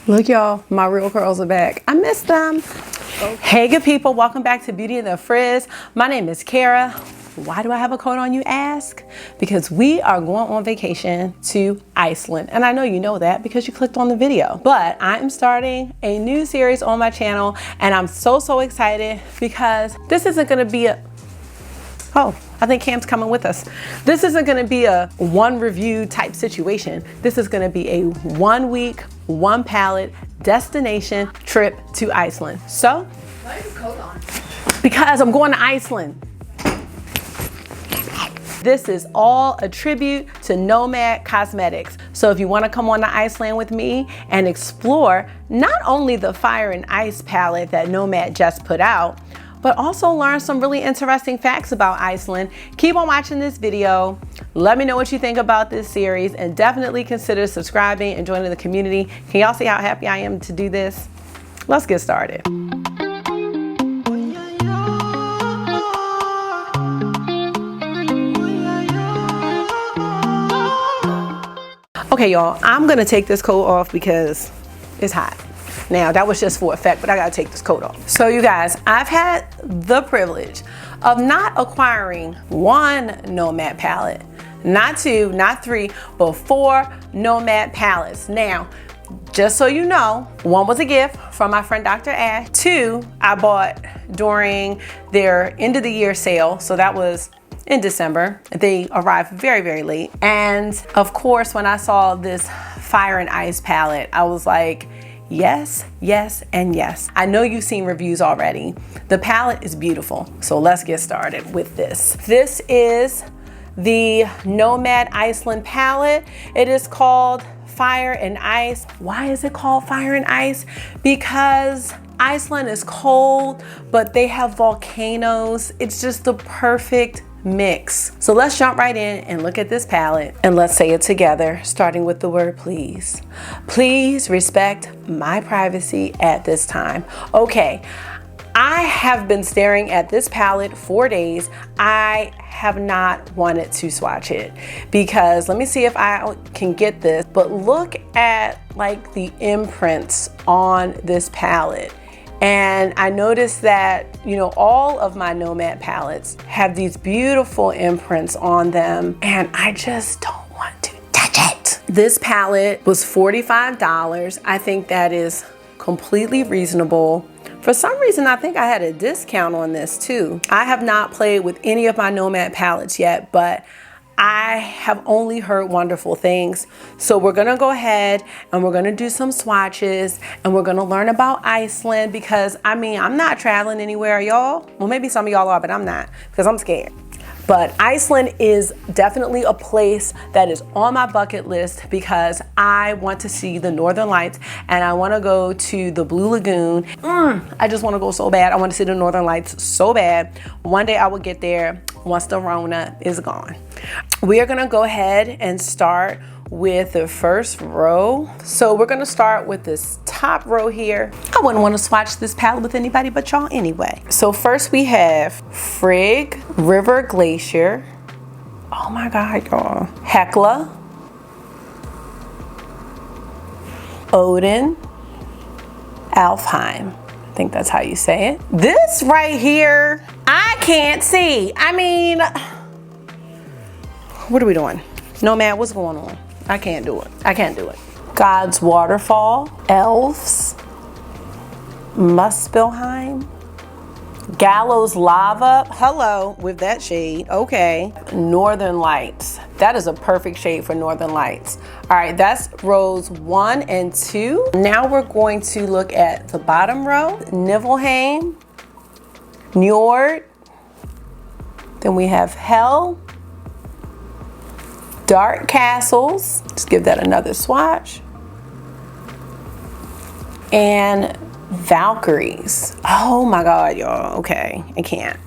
Look, y'all, my real curls are back. I missed them. Hey, good people, welcome back to Beauty and the Frizz. My name is Kara. Why do I have a coat on, you ask? Because we are going on vacation to Iceland. And I know you know that because you clicked on the video. But I am starting a new series on my channel and I'm so excited because this isn't gonna be a, oh, I think Cam's coming with us. This isn't gonna be a one review type situation. This is gonna be a 1 week, 1 palette destination trip to Iceland. So, why is your coat on? Because I'm going to Iceland. This is all a tribute to Nomad Cosmetics. So if you want to come on to Iceland with me and explore not only the Fire and Ice palette that Nomad just put out, but also learn some really interesting facts about Iceland, keep on watching this video. Let me know what you think about this series and definitely consider subscribing and joining the community. Can y'all see how happy I am to do this? Let's get started. Okay, y'all, I'm gonna take this coat off because it's hot. Now, that was just for effect, but I gotta take this coat off. So you guys, I've had the privilege of not acquiring 1 Nomad palette, not 2, not 3, but 4 Nomad palettes. Now, just so you know, 1 was a gift from my friend Dr. Ash. 2, I bought during their end of the year sale, so that was in December. They arrived very late. And of course, when I saw this Fire and Ice palette, I was like, yes, yes, and yes. I know you've seen reviews already. The palette is beautiful. So let's get started with this. This is the Nomad Iceland palette. It is called Fire and Ice. Why is it called Fire and Ice? Because Iceland is cold, but they have volcanoes. It's just the perfect mix. So let's jump right in and look at this palette and let's say it together, starting with the word please. Please respect my privacy at this time. Okay, I have been staring at this palette for days. I have not wanted to swatch it because let me see if I can get this, but look at like the imprints on this palette. And I noticed that, you know, all of my Nomad palettes have these beautiful imprints on them and I just don't want to touch it. This palette was $45. I think that is completely reasonable. For some reason, I think I had a discount on this too. I have not played with any of my Nomad palettes yet, but I have only heard wonderful things. So we're gonna go ahead and we're gonna do some swatches and we're gonna learn about Iceland because I mean, I'm not traveling anywhere, y'all. Well, maybe some of y'all are, but I'm not because I'm scared. But Iceland is definitely a place that is on my bucket list because I want to see the Northern Lights and I want to go to the Blue Lagoon. I just want to go so bad. I want to see the Northern Lights so bad. One day I will get there once the Rona is gone. We are going to go ahead and start with the first row. So we're gonna start with this top row here. I wouldn't want to swatch this palette with anybody but y'all anyway. So first we have Frigg River Glacier. Oh my God, y'all. Hekla. Odin. Alfheim. I think that's how you say it. This right here, I can't see. I mean, what are we doing? Nomad, what's going on? I can't do it. I can't do it. God's Waterfall, Elves, Muspelheim, Gallows Lava. Hello, with that shade. Okay. Northern Lights. That is a perfect shade for Northern Lights. All right, that's rows 1 and 2. Now we're going to look at the bottom row. Niflheim, Njord. Then we have Hell. Dark Castles, let's give that another swatch. And Valkyries. Oh my God, y'all, okay, I can't.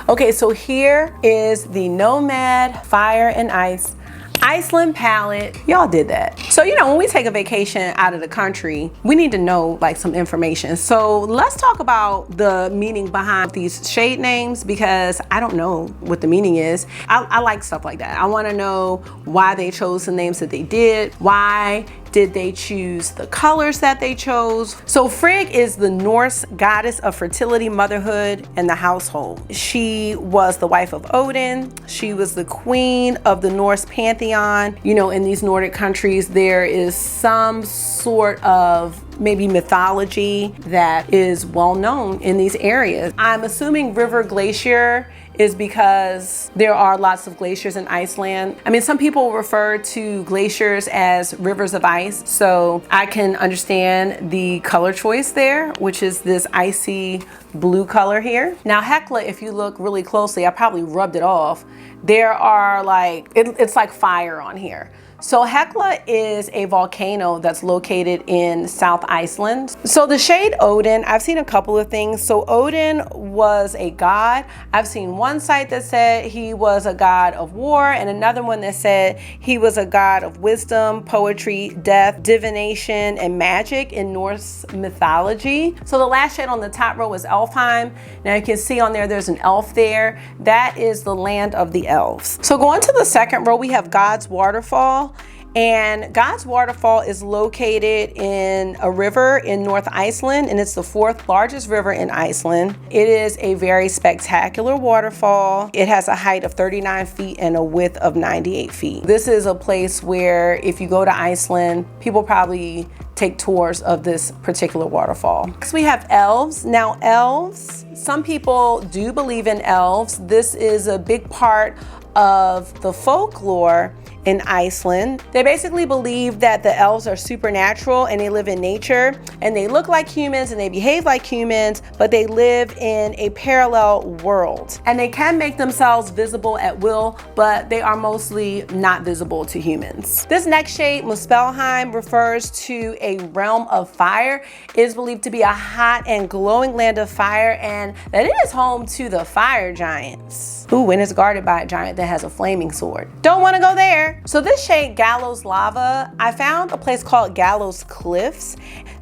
Okay, so here is the Nomad Fire and Ice Iceland palette. Y'all did that. So, you know, when we take a vacation out of the country, we need to know like some information. So let's talk about the meaning behind these shade names because I don't know what the meaning is. I like stuff like that. I want to know why they chose the names that they did. Why Did they choose the colors that they chose? So Frigg is the Norse goddess of fertility, motherhood, and the household. She was the wife of Odin. She was the queen of the Norse pantheon. You know, in these Nordic countries, there is some sort of maybe mythology that is well known in these areas. I'm assuming river glacier is because there are lots of glaciers in Iceland. I mean, some people refer to glaciers as rivers of ice, so I can understand the color choice there, which is this icy blue color here. Now Hekla, if you look really closely, I probably rubbed it off. There are like, it's like fire on here. So Hekla is a volcano that's located in South Iceland. So the shade Odin, I've seen a couple of things. So Odin was a god. I've seen one site that said he was a god of war and another one that said he was a god of wisdom, poetry, death, divination, and magic in Norse mythology. So the last shade on the top row is Elfheim. Now you can see on there, there's an elf there. That is the land of the elves. So going to the second row, we have God's Waterfall. And God's Waterfall is located in a river in North Iceland, and it's the 4th largest river in Iceland. It is a very spectacular waterfall. It has a height of 39 feet and a width of 98 feet. This is a place where if you go to Iceland, people probably take tours of this particular waterfall. Next we have elves. Now elves, some people do believe in elves. This is a big part of the folklore in Iceland. They basically believe that the elves are supernatural and they live in nature and they look like humans and they behave like humans, but they live in a parallel world. And they can make themselves visible at will, but they are mostly not visible to humans. This next shade, Muspelheim, refers to a realm of fire. It is believed to be a hot and glowing land of fire, and that it is home to the fire giants. Ooh, and it's guarded by a giant that has a flaming sword. Don't want to go there. So this shade, Gallows Lava, I found a place called Gallows Cliffs.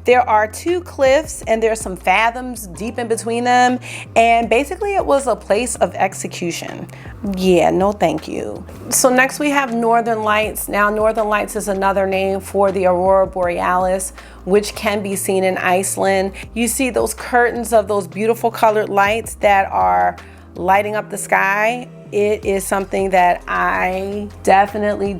There are 2 cliffs and there's some fathoms deep in between them. And basically it was a place of execution. Yeah, no thank you. So next we have Northern Lights. Now Northern Lights is another name for the Aurora Borealis, which can be seen in Iceland. You see those curtains of those beautiful colored lights that are lighting up the sky. It is something that I definitely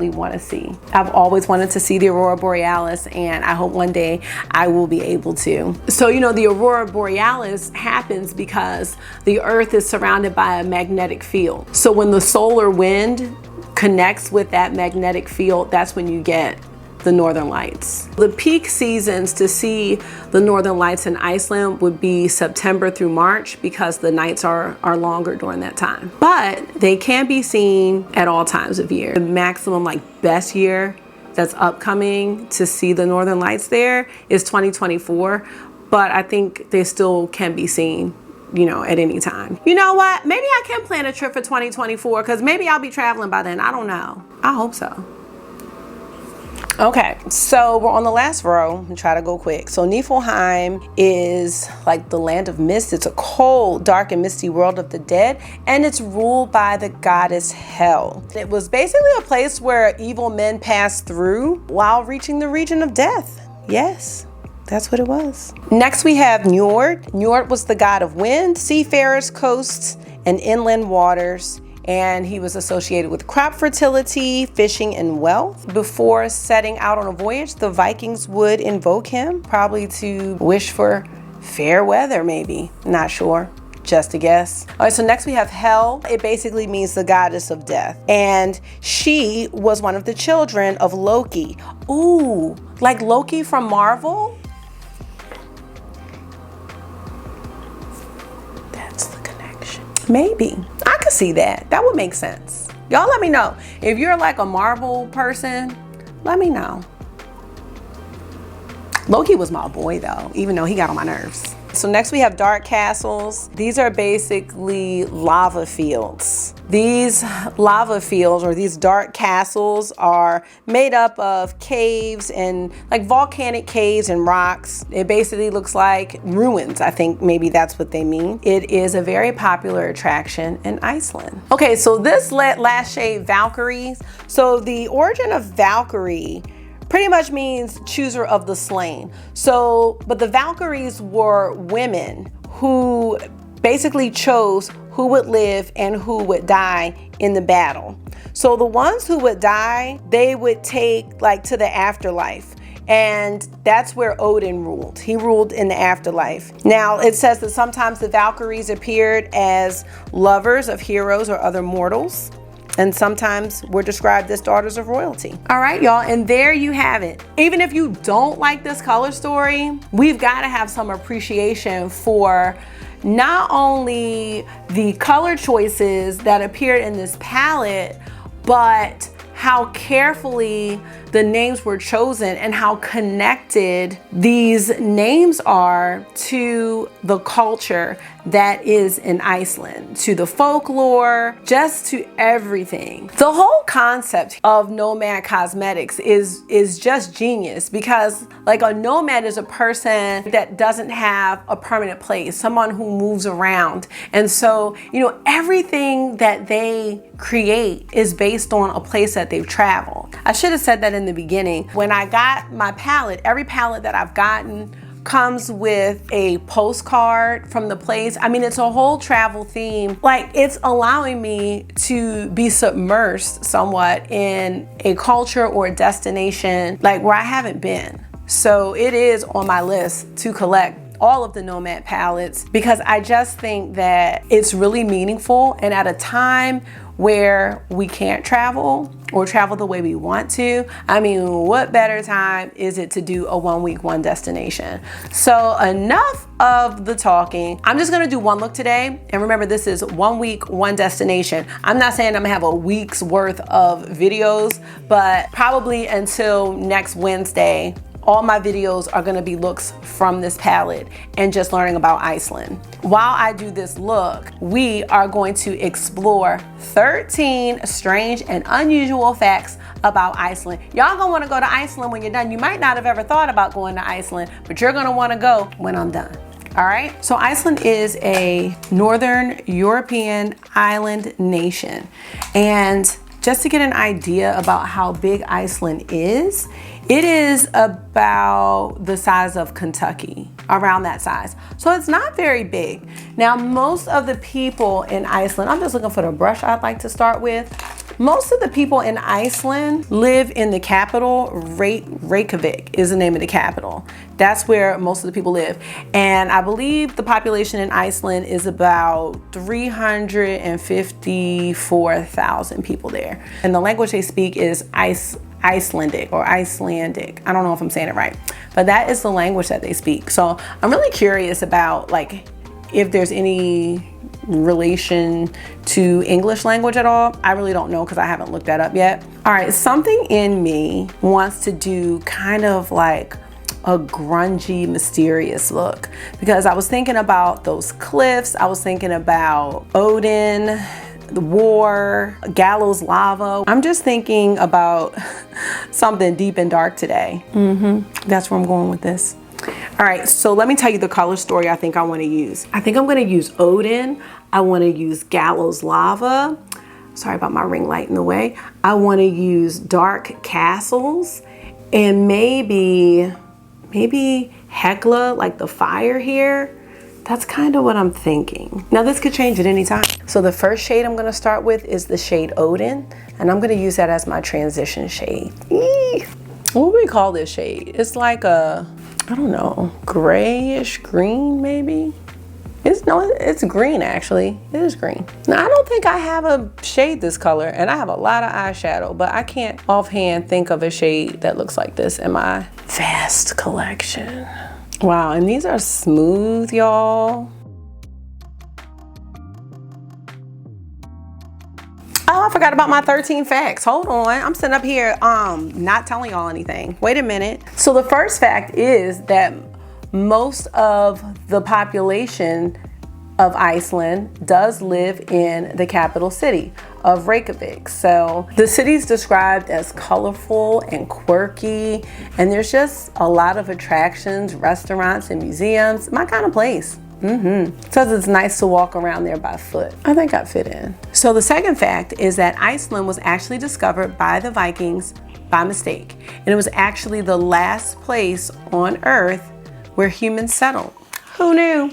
want to see. I've always wanted to see the Aurora Borealis, and I hope one day I will be able to. So, you know, the Aurora Borealis happens because the Earth is surrounded by a magnetic field. So when the solar wind connects with that magnetic field, that's when you get the Northern Lights. The peak seasons to see the Northern Lights in Iceland would be September through March because the nights are longer during that time. But they can be seen at all times of year. The maximum best year that's upcoming to see the Northern Lights there is 2024, but I think they still can be seen, you know, at any time. You know what? Maybe I can plan a trip for 2024 because maybe I'll be traveling by then. I don't know. I hope so. Okay, so we're on the last row and try to go quick. So Niflheim is like the land of mist. It's a cold, dark, and misty world of the dead, and it's ruled by the goddess Hel. It was basically a place where evil men passed through while reaching the region of death. Yes, that's what it was. Next we have Njord. Njord was the god of wind, seafarers, coasts, and inland waters. And he was associated with crop fertility, fishing, and wealth. Before setting out on a voyage, the Vikings would invoke him, probably to wish for fair weather, maybe. Not sure, just a guess. All right, so next we have Hel. It basically means the goddess of death. And she was one of the children of Loki. Ooh, like Loki from Marvel? That's the connection. Maybe. I could see that. That would make sense. Y'all let me know. If you're like a Marvel person, let me know. Loki was my boy though, even though he got on my nerves. So next we have dark castles. These are basically lava fields. These lava fields or these dark castles are made up of caves and like volcanic caves and rocks. It basically looks like ruins. I think maybe that's what they mean. It is a very popular attraction in Iceland. Okay, so this last shade, Valkyries. So the origin of Valkyrie pretty much means chooser of the slain. So, but the Valkyries were women who basically chose who would live and who would die in the battle. So the ones who would die, they would take like to the afterlife. And that's where Odin ruled. He ruled in the afterlife. Now, it says that sometimes the Valkyries appeared as lovers of heroes or other mortals, and sometimes were described as daughters of royalty. All right, y'all, and there you have it. Even if you don't like this color story, we've got to have some appreciation for not only the color choices that appeared in this palette, but how carefully the names were chosen and how connected these names are to the culture that is in Iceland, to the folklore, just to everything. The whole concept of Nomad Cosmetics is just genius, because like a nomad is a person that doesn't have a permanent place, someone who moves around. And so, you know, everything that they create is based on a place that they've traveled. I should have said that in the beginning. When I got my palette, every palette that I've gotten comes with a postcard from the place. I mean, it's a whole travel theme. Like, it's allowing me to be submersed somewhat in a culture or a destination like where I haven't been. So it is on my list to collect all of the Nomad palettes, because I just think that it's really meaningful, and at a time where we can't travel or travel the way we want to. I mean, what better time is it to do a 1 week, one destination? So enough of the talking. I'm just gonna do one look today. And remember, this is 1 week, one destination. I'm not saying I'm gonna have a week's worth of videos, but probably until next Wednesday, all my videos are gonna be looks from this palette and just learning about Iceland. While I do this look, we are going to explore 13 strange and unusual facts about Iceland. Y'all gonna wanna go to Iceland when you're done. You might not have ever thought about going to Iceland, but you're gonna wanna go when I'm done. All right, so Iceland is a Northern European island nation. And just to get an idea about how big Iceland is, it is about the size of Kentucky, around that size. So it's not very big. Now, most of the people in Iceland, I'm just looking for the brush I'd like to start with. Most of the people in Iceland live in the capital. Reykjavik is the name of the capital. That's where most of the people live. And I believe the population in Iceland is about 354,000 people there. And the language they speak is Icelandic or Icelandic. I don't know if I'm saying it right, but that is the language that they speak. So I'm really curious about like if there's any relation to English language at all. I really don't know because I haven't looked that up yet. All right, something in me wants to do kind of like a grungy, mysterious look, because I was thinking about those cliffs. I was thinking about Odin, the war, gallows lava. I'm just thinking about something deep and dark today. That's where I'm going with this. All right, so let me tell you the color story I think I want to use. I think I'm going to use Odin. I want to use gallows lava. Sorry about my ring light in the way. I want to use dark castles, and maybe Hekla, like the fire here. That's kind of what I'm thinking. Now this could change at any time. So the first shade I'm gonna start with is the shade Odin, and I'm gonna use that as my transition shade. What do we call this shade? It's like a, I don't know, grayish green maybe? It's green actually. It is green. Now I don't think I have a shade this color, and I have a lot of eyeshadow, but I can't offhand think of a shade that looks like this in my vast collection. Wow, and these are smooth, y'all. Oh, I forgot about my 13 facts. Hold on, I'm sitting up here not telling y'all anything. Wait a minute. So the first fact is that most of the population of Iceland does live in the capital city of Reykjavik. So the city is described as colorful and quirky, and there's just a lot of attractions, restaurants, and museums. My kind of place. Says it's nice to walk around there by foot. I think I fit in. So the second fact is that Iceland was actually discovered by the Vikings by mistake. And it was actually the last place on Earth where humans settled. Who knew?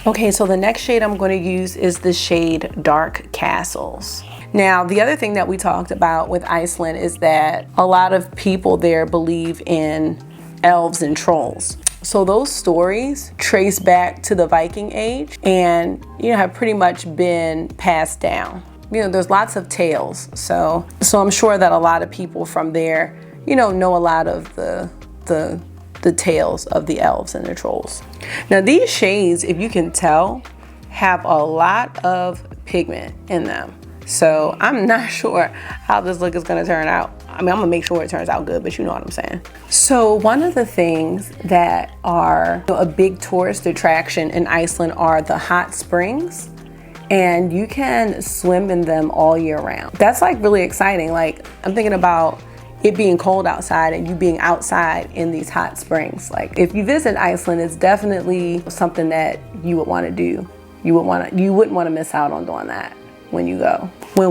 Okay, so the next shade I'm going to use is the shade Dark Castles. Now, the other thing that we talked about with Iceland is that a lot of people there believe in elves and trolls. So those stories trace back to the Viking Age and, you know, have pretty much been passed down. You know, there's lots of tales. So I'm sure that a lot of people from there, you know a lot of the tales of the elves and the trolls. Now these shades, if you can tell, have a lot of pigment in them. So I'm not sure how this look is gonna turn out. I mean, I'm gonna make sure it turns out good, but you know what I'm saying. So one of the things that are a big tourist attraction in Iceland are the hot springs, and you can swim in them all year round. That's like really exciting. Like, I'm thinking about it being cold outside and you being outside in these hot springs. Like, if you visit Iceland, it's definitely something that you would want to do. You wouldn't want to miss out on doing that when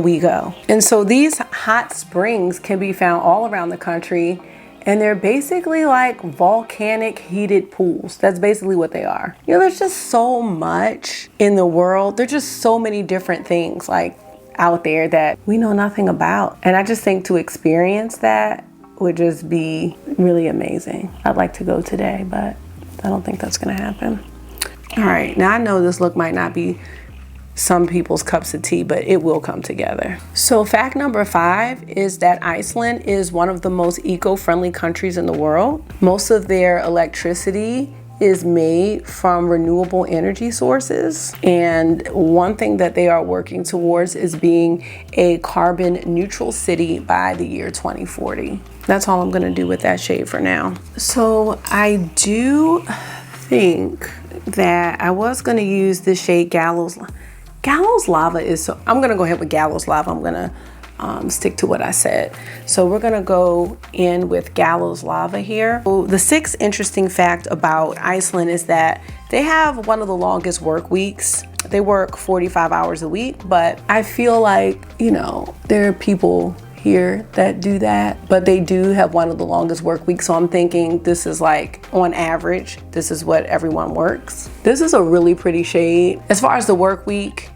we go. And so these hot springs can be found all around the country, and they're basically like volcanic heated pools. That's basically what they are. You know, there's just so much in the world. There's just so many different things like out there that we know nothing about. And I just think to experience that would just be really amazing. I'd like to go today, but I don't think that's gonna happen. All right, now I know this look might not be some people's cups of tea, but it will come together. So fact number 5 is that Iceland is one of the most eco-friendly countries in the world. Most of their electricity is made from renewable energy sources. And one thing that they are working towards is being a carbon neutral city by the year 2040. That's all I'm gonna do with that shade for now. So I do think that I was gonna use the shade Gallows Lava is so, I'm gonna go ahead with Gallows Lava. I'm gonna stick to what I said. So we're gonna go in with Gallows Lava here. So the 6th interesting fact about Iceland is that they have one of the longest work weeks. They work 45 hours a week, but I feel like, you know, there are people here that do that, but they do have one of the longest work weeks. So I'm thinking this is like, on average, this is what everyone works. This is a really pretty shade. As far as the work week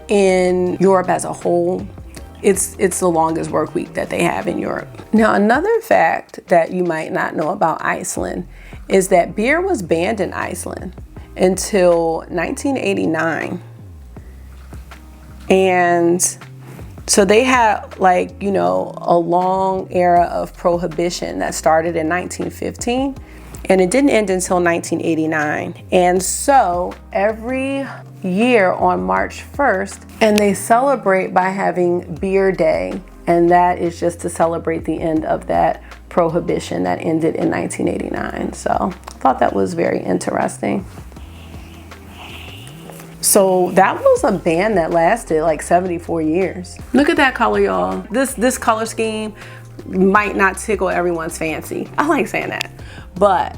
in Europe as a whole, it's the longest work week that they have in Europe. Now, another fact that you might not know about Iceland is that beer was banned in Iceland until 1989. And so they had, like, you know, a long era of prohibition that started in 1915 and it didn't end until 1989. And so every year on March 1st, and they celebrate by having Beer Day, and that is just to celebrate the end of that prohibition that ended in 1989. So I thought that was very interesting. So that was a ban that lasted like 74 years. Look at that color, y'all. This color scheme might not tickle everyone's fancy. I like saying that, but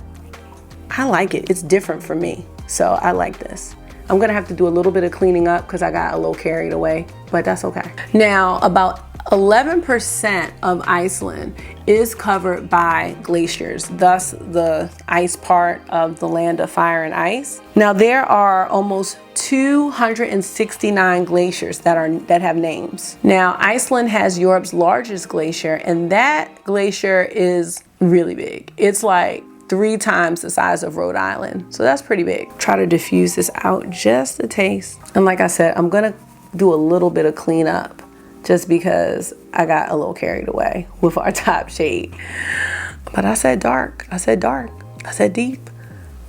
I like it. It's different for me. So I like this. I'm gonna have to do a little bit of cleaning up because I got a little carried away, but that's okay. Now, about 11% of Iceland is covered by glaciers, thus the ice part of the land of fire and ice. Now, there are almost 269 glaciers that have names. Now, Iceland has Europe's largest glacier, and that glacier is really big. It's like 3 times the size of Rhode Island. So that's pretty big. Try to diffuse this out just a taste. And like I said, I'm gonna do a little bit of cleanup just because I got a little carried away with our top shade. But I said dark, I said dark, I said deep,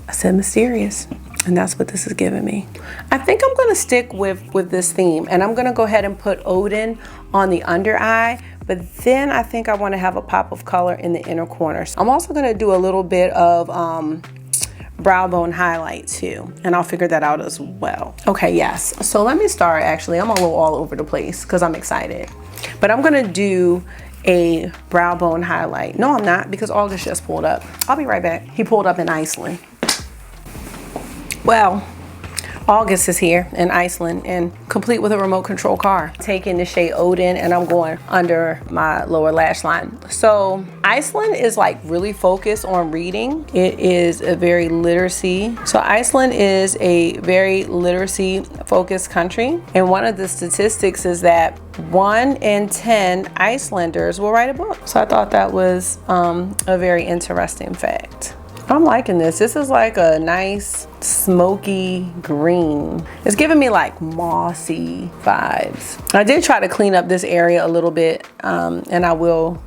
I said mysterious. And that's what this is giving me. I think I'm gonna stick with this theme, and I'm gonna go ahead and put Odin on the under eye, but then I think I wanna have a pop of color in the inner corners. I'm also gonna do a little bit of brow bone highlight too, and I'll figure that out as well. Okay, yes, so let me start. Actually, I'm a little all over the place because I'm excited, but I'm gonna do a brow bone highlight. No, I'm not, because August just pulled up. I'll be right back. He pulled up in Iceland. Well, August is here in Iceland and complete with a remote control car. Taking the shade Odin and I'm going under my lower lash line. So Iceland is like really focused on reading. It is a very literacy. So Iceland is a very literacy focused country. And one of the statistics is that 1 in 10 Icelanders will write a book. So I thought that was a very interesting fact. I'm liking this. This is like a nice smoky green. It's giving me like mossy vibes. I did try to clean up this area a little bit and I will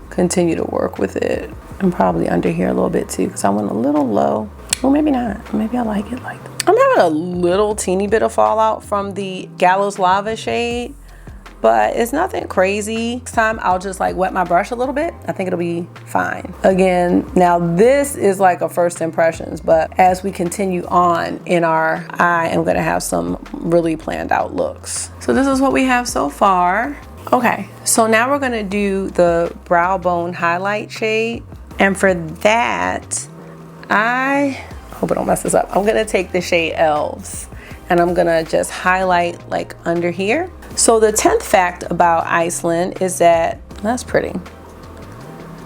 continue to work with it. And probably under here a little bit too because I went a little low. Well, maybe not. Maybe I like it like that. I'm having a little teeny bit of fallout from the Gallows Lava shade, but it's nothing crazy. Next time I'll just like wet my brush a little bit. I think it'll be fine. Again, now this is like a first impressions, but as we continue on in our, I am gonna have some really planned out looks. So this is what we have so far. Okay, so now we're gonna do the brow bone highlight shade. And for that, I hope I don't mess this up. I'm gonna take the shade Elves and I'm gonna just highlight like under here. So the 10th fact about Iceland is that, that's pretty.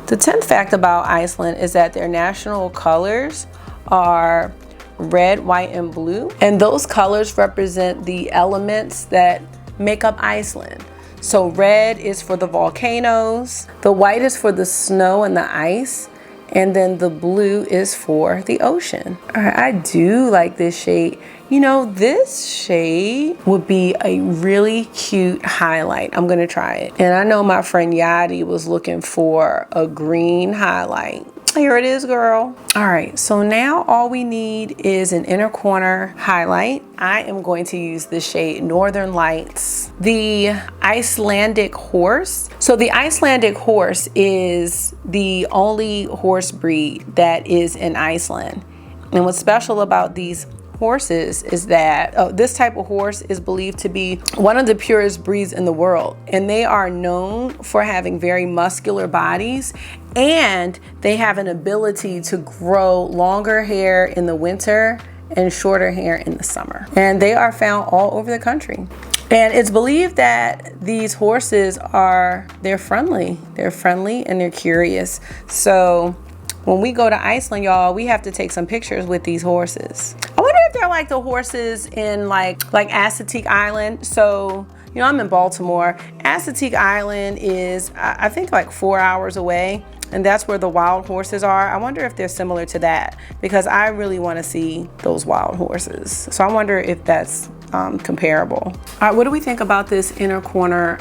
The 10th fact about Iceland is that their national colors are red, white, and blue. And those colors represent the elements that make up Iceland. So red is for the volcanoes, the white is for the snow and the ice, and then the blue is for the ocean. All right, I do like this shade. You know, this shade would be a really cute highlight. I'm gonna try it. And I know my friend Yadi was looking for a green highlight. Here it is, girl. All right, so now all we need is an inner corner highlight. I am going to use the shade Northern Lights, the Icelandic horse. So the Icelandic horse is the only horse breed that is in Iceland. And what's special about these horses is that this type of horse is believed to be one of the purest breeds in the world, and they are known for having very muscular bodies, and they have an ability to grow longer hair in the winter and shorter hair in the summer, and they are found all over the country. And it's believed that these horses they're friendly and they're curious. So when we go to Iceland, y'all, we have to take some pictures with these horses. I wonder if they're like the horses in like Assateague Island. So, you know, I'm in Baltimore. Assateague Island is, I think, like 4 hours away. And that's where the wild horses are. I wonder if they're similar to that because I really want to see those wild horses. So I wonder if that's comparable. All right, what do we think about this inner corner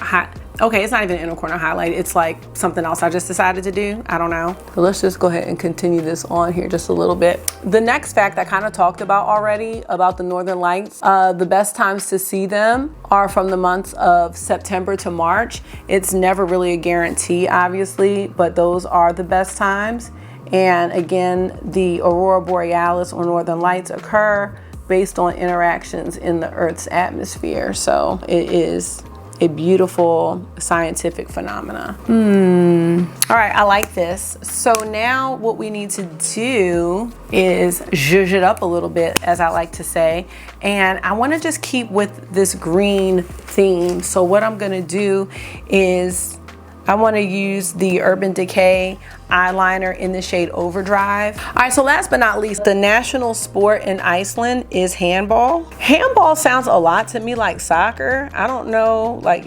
okay, it's not even inner corner highlight. It's like something else I just decided to do. I don't know. But let's just go ahead and continue this on here just a little bit. The next fact I kind of talked about already about the Northern Lights. The best times to see them are from the months of September to March. It's never really a guarantee, obviously, but those are the best times. And again, the Aurora Borealis or Northern Lights occur based on interactions in the Earth's atmosphere. So it is a beautiful scientific phenomena. All right, I like this. So now what we need to do is zhuzh it up a little bit, as I like to say. And I wanna just keep with this green theme. So what I'm gonna do is I wanna use the Urban Decay eyeliner in the shade Overdrive. All right, so last but not least, the national sport in Iceland is handball. Handball sounds a lot to me like soccer. I don't know like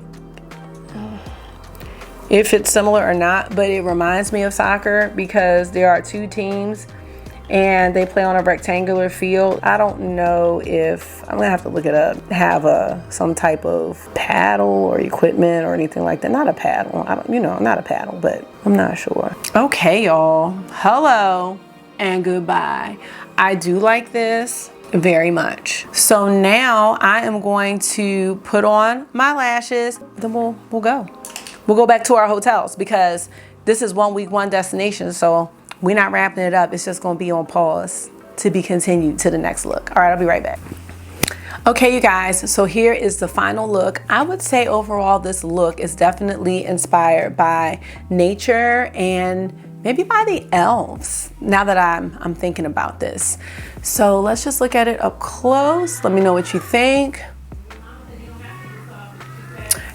if it's similar or not, but it reminds me of soccer because there are two teams and they play on a rectangular field. I don't know if, I'm gonna have to look it up, have some type of paddle or equipment or anything like that. Not a paddle, not a paddle, but I'm not sure. Okay, y'all, hello and goodbye. I do like this very much. So now I am going to put on my lashes, then we'll go. We'll go back to our hotels because this is 1 week, 1 destination. So we're not wrapping it up. It's just gonna be on pause to be continued to the next look. All right, I'll be right back. Okay, you guys, so here is the final look. I would say overall this look is definitely inspired by nature and maybe by the elves. now that I'm thinking about this. So let's just look at it up close. Let me know what you think.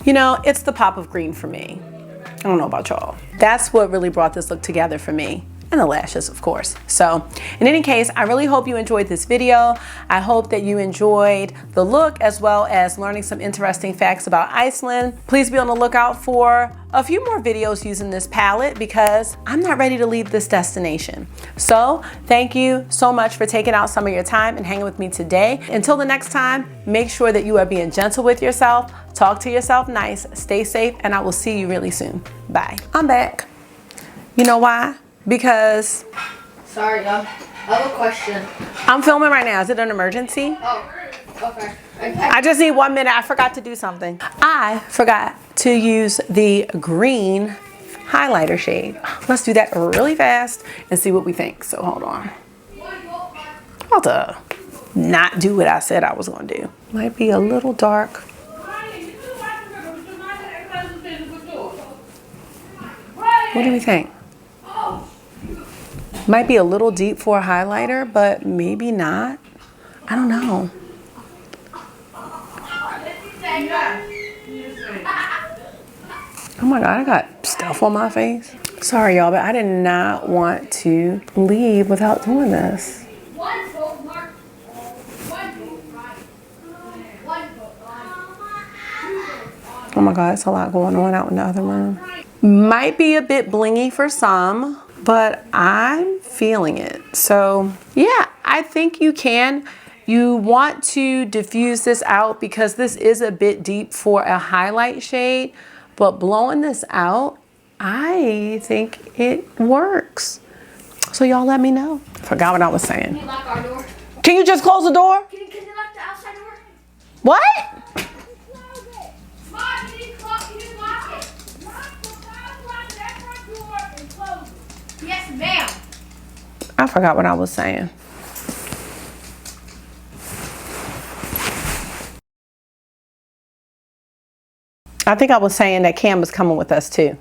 You know, it's the pop of green for me. I don't know about y'all. That's what really brought this look together for me. And the lashes, of course. So in any case, I really hope you enjoyed this video. I hope that you enjoyed the look as well as learning some interesting facts about Iceland. Please be on the lookout for a few more videos using this palette because I'm not ready to leave this destination. So thank you so much for taking out some of your time and hanging with me today. Until the next time, make sure that you are being gentle with yourself, talk to yourself nice, stay safe, and I will see you really soon. Bye. I'm back. You know why? Because... Sorry, I have a question. I'm filming right now. Is it an emergency? Oh, okay. I just need 1 minute. I forgot to do something. I forgot to use the green highlighter shade. Let's do that really fast and see what we think. So hold on. I'm about to not do what I said I was going to do. Might be a little dark. What do we think? Might be a little deep for a highlighter, but maybe not. I don't know. Oh my God, I got stuff on my face. Sorry y'all, but I did not want to leave without doing this. Oh my God, it's a lot going on out in the other room. Might be a bit blingy for some, but I'm feeling it. So yeah, I think you can. You want to diffuse this out because this is a bit deep for a highlight shade, but blowing this out, I think it works. So y'all let me know. Forgot what I was saying. Can you lock our door? Can you just close the door? Can you lock the outside door? What? Mom, can you lock it? Yes, ma'am. I forgot what I was saying. I think I was saying that Cam was coming with us too.